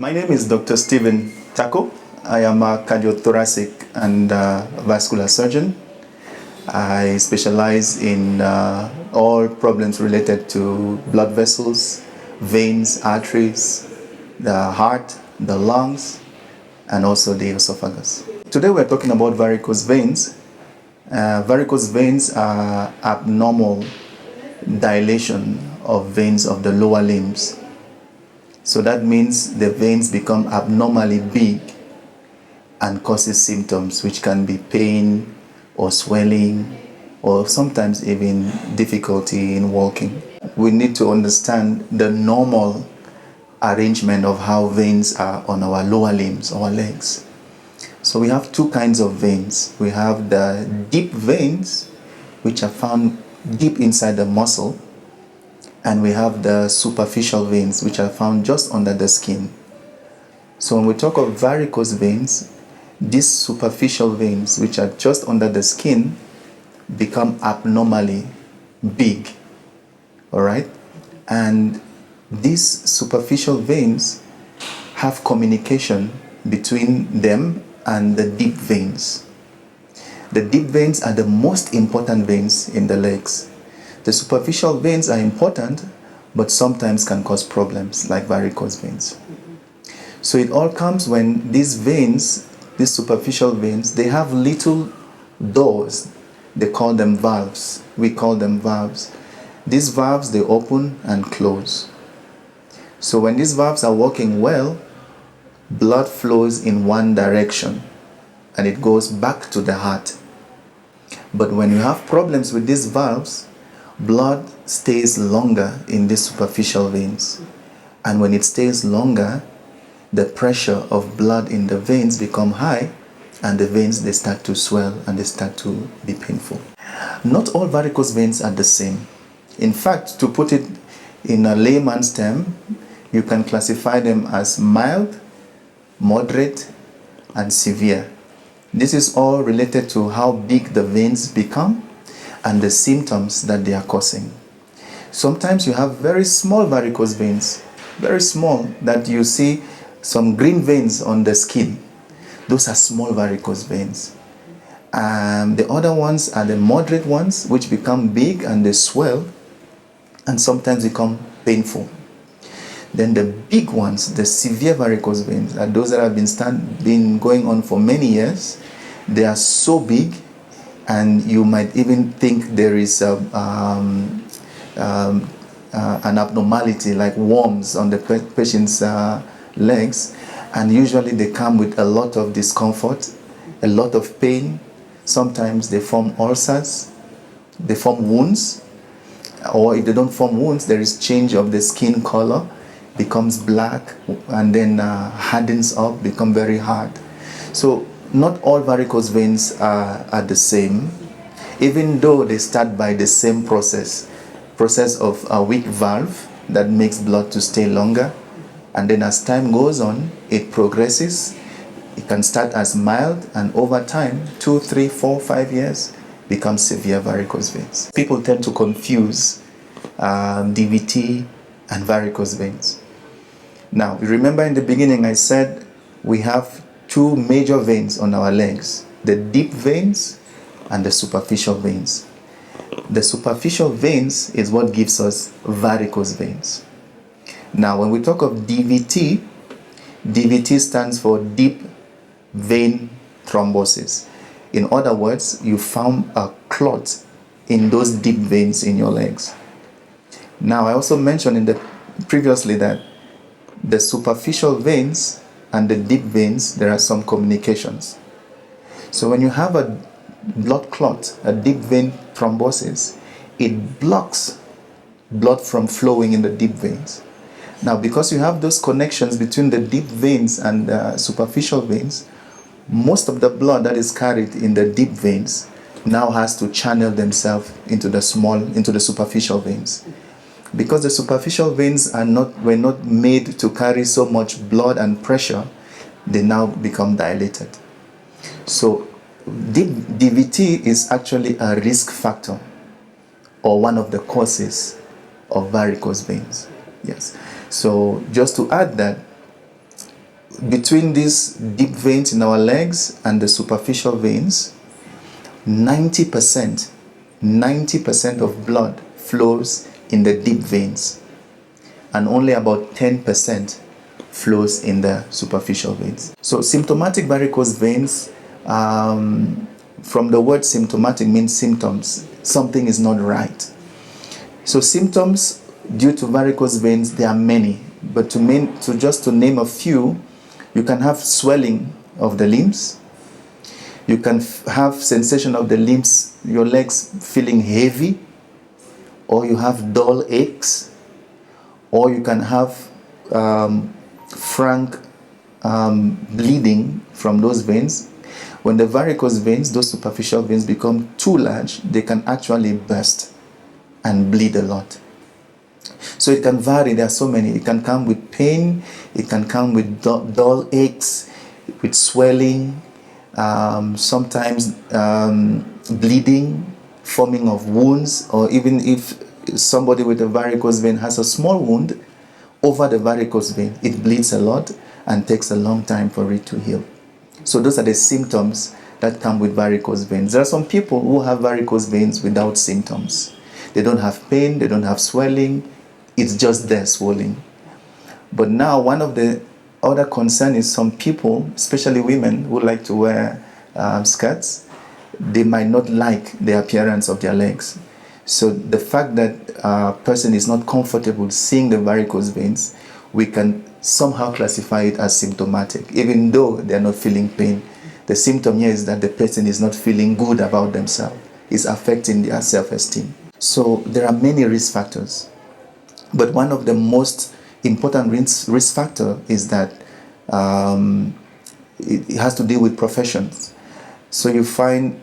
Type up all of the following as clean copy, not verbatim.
My name is Dr. Stephen Takow. I am a cardiothoracic and vascular surgeon. I specialize in all problems related to blood vessels, veins, arteries, the heart, the lungs, and also the esophagus. Today we're talking about varicose veins. Varicose veins are abnormal dilation of veins of the lower limbs. So that means the veins become abnormally big and causes symptoms which can be pain or swelling or sometimes even difficulty in walking. We need to understand the normal arrangement of how veins are on our lower limbs, our legs. So we have two kinds of veins. We have the deep veins, which are found deep inside the muscle, and we have the superficial veins, which are found just under the skin. So when we talk of varicose veins, these superficial veins, which are just under the skin, become abnormally big, all right? And these superficial veins have communication between them and the deep veins. The deep veins are the most important veins in the legs. The superficial veins are important, but sometimes can cause problems like varicose veins. So it all comes when these veins, these superficial veins, they have little doors. They call them valves. We call them valves. These valves, they open and close. So when these valves are working well, blood flows in one direction and it goes back to the heart. But when you have problems with these valves, blood stays longer in these superficial veins. And when it stays longer, the pressure of blood in the veins become high and the veins, they start to swell and they start to be painful. Not all varicose veins are the same. In fact, to put it in a layman's term, you can classify them as mild, moderate, and severe. This is all related to how big the veins become and the symptoms that they are causing. Sometimes you have very small varicose veins, very small, that you see some green veins on the skin. Those are small varicose veins. The other ones are the moderate ones, which become big and they swell and sometimes become painful. Then the big ones, the severe varicose veins, are those that have been going on for many years. They are so big, and you might even think there is an abnormality like worms on the patient's legs, and usually they come with a lot of discomfort, a lot of pain. Sometimes they form ulcers, they form wounds, or if they don't form wounds, there is change of the skin color, becomes black, and then hardens up, become very hard. So not all varicose veins are the same, even though they start by the same process of a weak valve that makes blood to stay longer. And then as time goes on, it progresses. It can start as mild, and over time, 2, 3, 4, 5 years, becomes severe varicose veins. People tend to confuse DVT and varicose veins. Now, remember in the beginning I said we have two major veins on our legs, the deep veins and the superficial veins. The superficial veins is what gives us varicose veins. Now, when we talk of DVT, DVT stands for deep vein thrombosis. In other words, you found a clot in those deep veins in your legs. Now, I also mentioned previously that the superficial veins and the deep veins, there are some communications. So when you have a blood clot, a deep vein thrombosis, it blocks blood from flowing in the deep veins. Now, because you have those connections between the deep veins and the superficial veins, most of the blood that is carried in the deep veins now has to channel themselves into the superficial veins. Because the superficial veins were not made to carry so much blood and pressure, they now become dilated. So DVT is actually a risk factor or one of the causes of varicose veins. Yes. So just to add that, between these deep veins in our legs and the superficial veins, 90% of blood flows in the deep veins, and only about 10% flows in the superficial veins. So symptomatic varicose veins, from the word symptomatic, means symptoms. Something is not right. So symptoms due to varicose veins, there are many, but to name a few, you can have swelling of the limbs. You can have sensation of the limbs, your legs feeling heavy, or you have dull aches, or you can have frank bleeding from those veins. When the varicose veins, those superficial veins, become too large, they can actually burst and bleed a lot. So it can vary. There are so many. It can come with pain, it can come with dull aches, with swelling, sometimes bleeding, forming of wounds, or even if somebody with a varicose vein has a small wound over the varicose vein, it bleeds a lot and takes a long time for it to heal. So those are the symptoms that come with varicose veins. There are some people who have varicose veins without symptoms. They don't have pain, they don't have swelling, it's just there swelling. But now one of the other concern is some people, especially women who like to wear skirts, they might not like the appearance of their legs. So the fact that a person is not comfortable seeing the varicose veins, we can somehow classify it as symptomatic, even though they're not feeling pain. The symptom here is that the person is not feeling good about themselves. It's affecting their self-esteem. So there are many risk factors. But one of the most important risk factor is that it has to deal with professions. So you find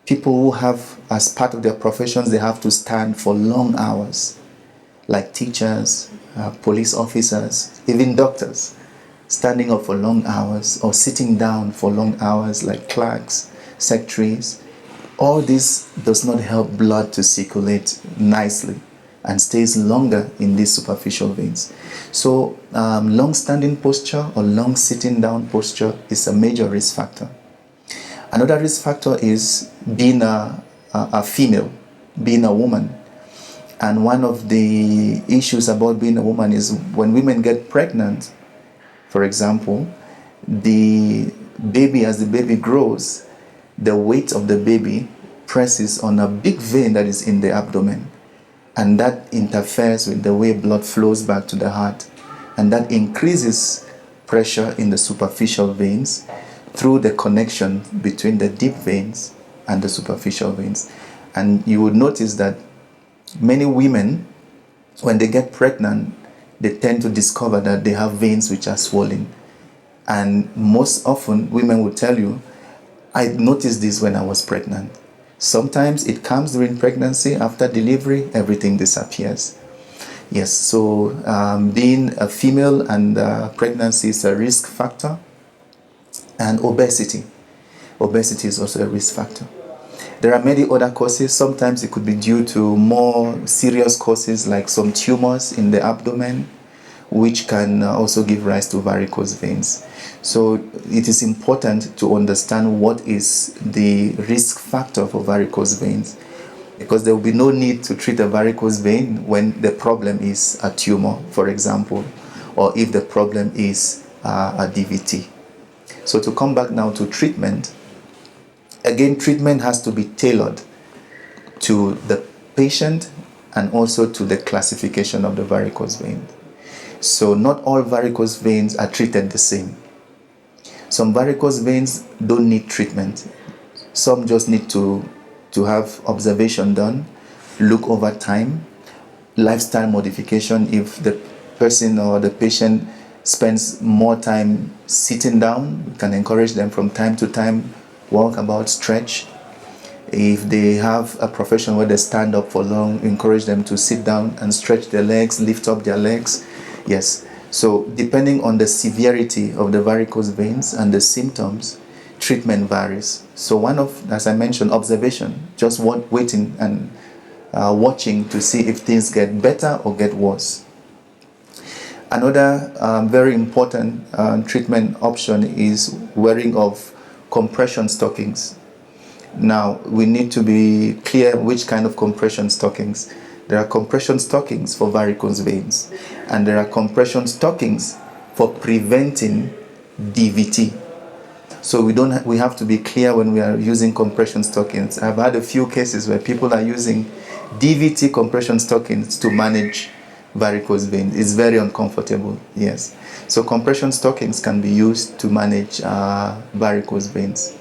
people who have, as part of their professions, they have to stand for long hours, like teachers, police officers, even doctors, standing up for long hours, or sitting down for long hours, like clerks, secretaries. All this does not help blood to circulate nicely and stays longer in these superficial veins. So long-standing posture or long sitting down posture is a major risk factor. Another risk factor is being a female, being a woman. And one of the issues about being a woman is when women get pregnant, for example, the baby, as the baby grows, the weight of the baby presses on a big vein that is in the abdomen. And that interferes with the way blood flows back to the heart. And that increases pressure in the superficial veins through the connection between the deep veins and the superficial veins. And you would notice that many women, when they get pregnant, they tend to discover that they have veins which are swollen. And most often, women will tell you, I noticed this when I was pregnant. Sometimes it comes during pregnancy, after delivery, everything disappears. Yes, so being a female and pregnancy is a risk factor. And obesity. Obesity is also a risk factor. There are many other causes. Sometimes it could be due to more serious causes like some tumors in the abdomen, which can also give rise to varicose veins. So it is important to understand what is the risk factor for varicose veins, because there will be no need to treat a varicose vein when the problem is a tumor, for example, or if the problem is a DVT. So to come back now to treatment, again, treatment has to be tailored to the patient and also to the classification of the varicose vein. So not all varicose veins are treated the same. Some varicose veins don't need treatment. Some just need to have observation done, look over time, lifestyle modification. If the person or the patient spends more time sitting down, we can encourage them from time to time, walk about, stretch. If they have a profession where they stand up for long, encourage them to sit down and stretch their legs, lift up their legs. Yes. So depending on the severity of the varicose veins and the symptoms, treatment varies. So one of, as I mentioned, observation, just waiting and watching to see if things get better or get worse. Another very important treatment option is wearing of compression stockings. Now, we need to be clear which kind of compression stockings. There are compression stockings for varicose veins, and there are compression stockings for preventing DVT. So we have to be clear when we are using compression stockings. I've had a few cases where people are using DVT compression stockings to manage varicose veins. It's very uncomfortable, yes. So compression stockings can be used to manage varicose veins.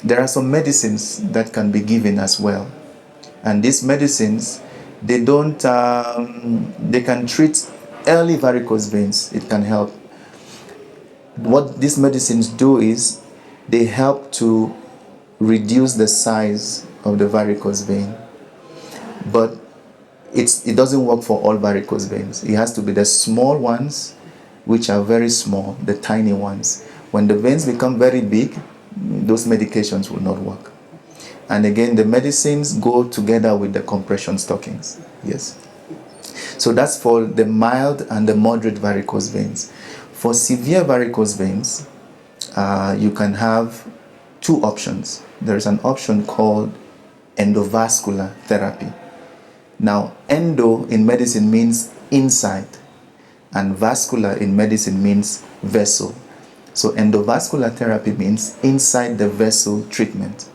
There are some medicines that can be given as well. And these medicines, they can treat early varicose veins. It can help. What these medicines do is they help to reduce the size of the varicose vein. But it doesn't work for all varicose veins. It has to be the small ones, which are very small, the tiny ones. When the veins become very big, those medications will not work. And again, the medicines go together with the compression stockings. Yes. So that's for the mild and the moderate varicose veins. For severe varicose veins, you can have two options. There is an option called endovascular therapy. Now, endo in medicine means inside, and vascular in medicine means vessel. So endovascular therapy means inside the vessel treatment.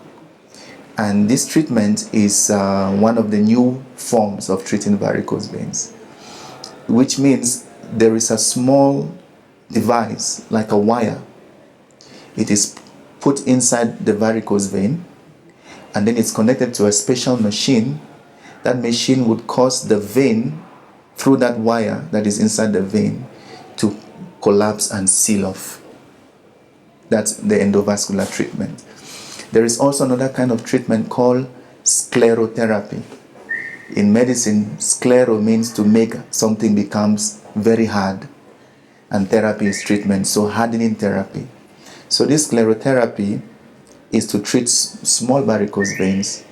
And this treatment is one of the new forms of treating varicose veins, which means there is a small device like a wire. It is put inside the varicose vein, and then it's connected to a special machine. That machine would cause the vein through that wire that is inside the vein to collapse and seal off. That's the endovascular treatment. There is also another kind of treatment called sclerotherapy. In medicine, sclero means to make something becomes very hard, and therapy is treatment, so hardening therapy. So this sclerotherapy is to treat small varicose veins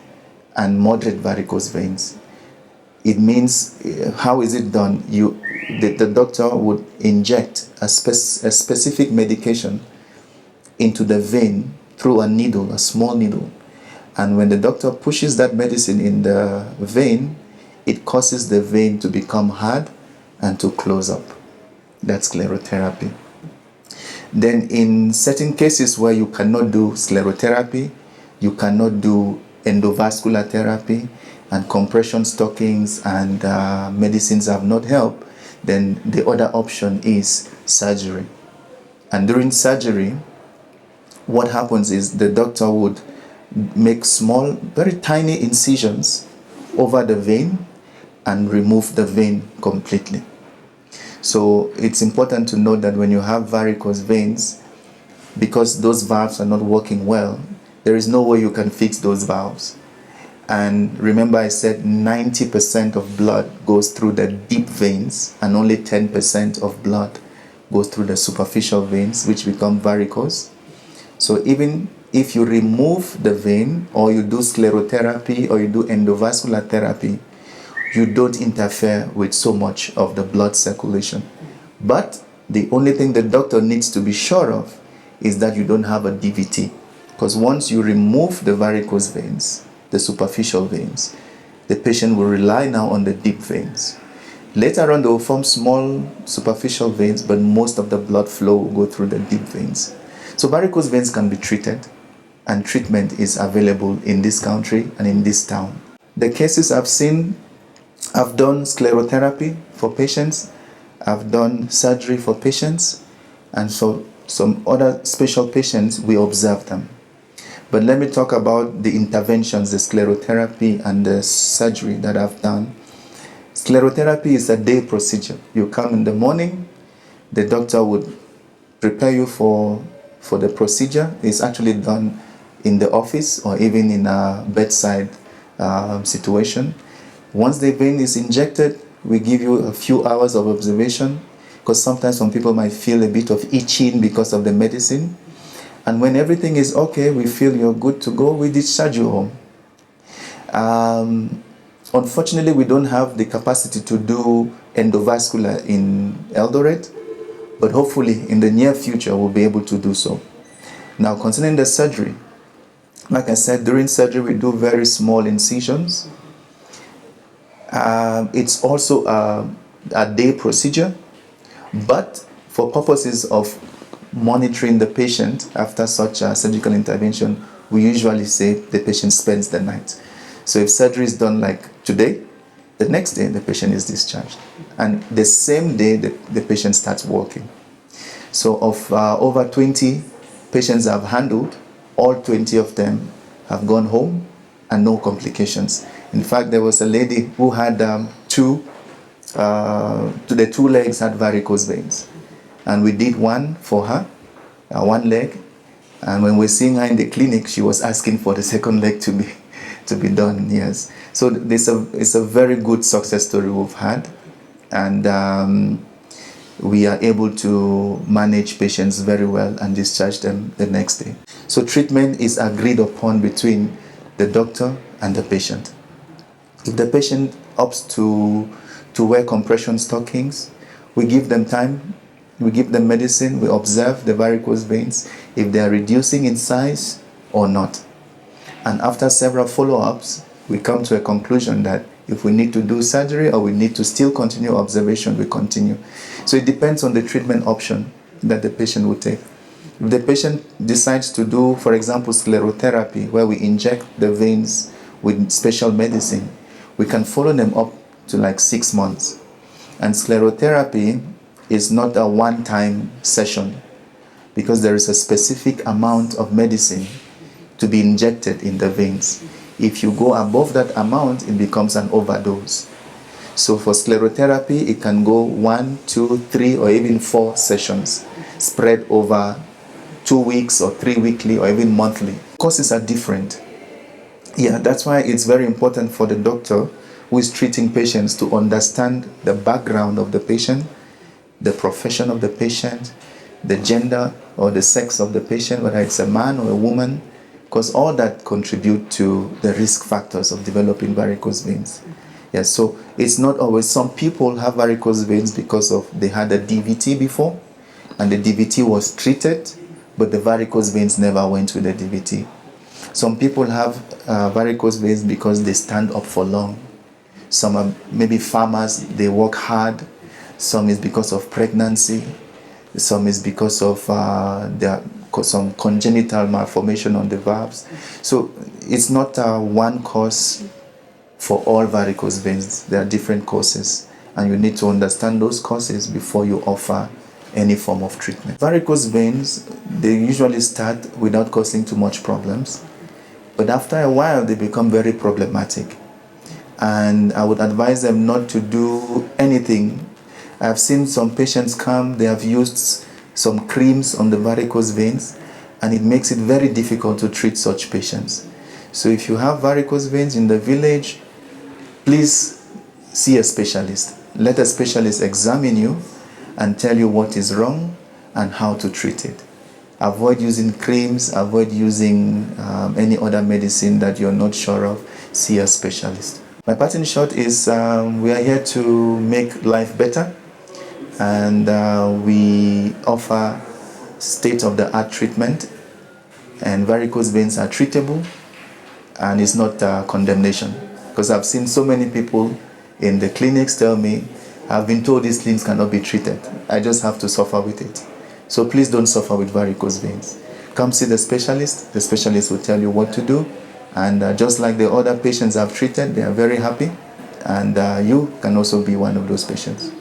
and moderate varicose veins. It means, how is it done? The doctor would inject a specific medication into the vein through a needle, a small needle. And when the doctor pushes that medicine in the vein, it causes the vein to become hard and to close up. That's sclerotherapy. Then in certain cases where you cannot do sclerotherapy, you cannot do endovascular therapy, and compression stockings and medicines have not helped, then the other option is surgery. And during surgery, what happens is the doctor would make small, very tiny incisions over the vein and remove the vein completely. So it's important to note that when you have varicose veins, because those valves are not working well, there is no way you can fix those valves. And remember, I said 90% of blood goes through the deep veins and only 10% of blood goes through the superficial veins, which become varicose. So even if you remove the vein, or you do sclerotherapy, or you do endovascular therapy, you don't interfere with so much of the blood circulation. But the only thing the doctor needs to be sure of is that you don't have a DVT. Because once you remove the varicose veins, the superficial veins, the patient will rely now on the deep veins. Later on, they will form small superficial veins, but most of the blood flow will go through the deep veins. So varicose veins can be treated, and treatment is available in this country and in this town. The cases I've seen, I've done sclerotherapy for patients, I've done surgery for patients, and so some other special patients, we observe them. But let me talk about the interventions, the sclerotherapy and the surgery that I've done. Sclerotherapy is a day procedure. You come in the morning, the doctor would prepare you for the procedure. It's actually done in the office or even in a bedside situation. Once the vein is injected, we give you a few hours of observation, because sometimes some people might feel a bit of itching because of the medicine. And when everything is okay, we feel you're good to go, we discharge you home. Unfortunately, we don't have the capacity to do endovascular in Eldoret, but hopefully in the near future we'll be able to do so. Now, concerning the surgery, like I said, during surgery we do very small incisions. It's also a day procedure, but for purposes of monitoring the patient after such a surgical intervention, we usually say the patient spends the night. So if surgery is done like today, the next day the patient is discharged, and the same day the patient starts walking. So of over 20 patients I've handled, all 20 of them have gone home and no complications. In fact, there was a lady who had the two legs had varicose veins, and we did one for her, one leg, and when we're seeing her in the clinic, she was asking for the second leg to be done. Yes, so it's a very good success story we've had, and we are able to manage patients very well and discharge them the next day. So treatment is agreed upon between the doctor and the patient. If the patient opts to wear compression stockings, we give them time, we give them medicine, we observe the varicose veins, if they are reducing in size or not. And after several follow-ups, we come to a conclusion that if we need to do surgery or we need to still continue observation, we continue. So it depends on the treatment option that the patient will take. If the patient decides to do, for example, sclerotherapy, where we inject the veins with special medicine, we can follow them up to like 6 months. And sclerotherapy is not a one-time session, because there is a specific amount of medicine to be injected in the veins. If you go above that amount, it becomes an overdose. So for sclerotherapy, it can go 1, 2, 3, or even 4 sessions spread over 2 weeks or 3 weekly or even monthly. Courses are different. Yeah, that's why it's very important for the doctor who is treating patients to understand the background of the patient, the profession of the patient, the gender or the sex of the patient, whether it's a man or a woman, because all that contribute to the risk factors of developing varicose veins. Yes, so it's not always. Some people have varicose veins because of they had a DVT before, and the DVT was treated, but the varicose veins never went with the DVT. Some people have varicose veins because they stand up for long. Some are maybe farmers, they work hard. Some is because of pregnancy. Some is because of some congenital malformation on the valves. So it's not one cause for all varicose veins. There are different causes, and you need to understand those causes before you offer any form of treatment. Varicose veins, they usually start without causing too much problems, but after a while they become very problematic, and I would advise them not to do anything. I've seen some patients come, they have used some creams on the varicose veins, and it makes it very difficult to treat such patients. So if you have varicose veins in the village, please see a specialist. Let a specialist examine you and tell you what is wrong and how to treat it. Avoid using creams, avoid using any other medicine that you're not sure of. See a specialist. My parting shot is we are here to make life better, and we offer state-of-the-art treatment, and varicose veins are treatable, and it's not condemnation. Because I've seen so many people in the clinics tell me, I've been told these things cannot be treated. I just have to suffer with it. So please don't suffer with varicose veins. Come see the specialist. The specialist will tell you what to do. And just like the other patients I've treated, they are very happy. And you can also be one of those patients.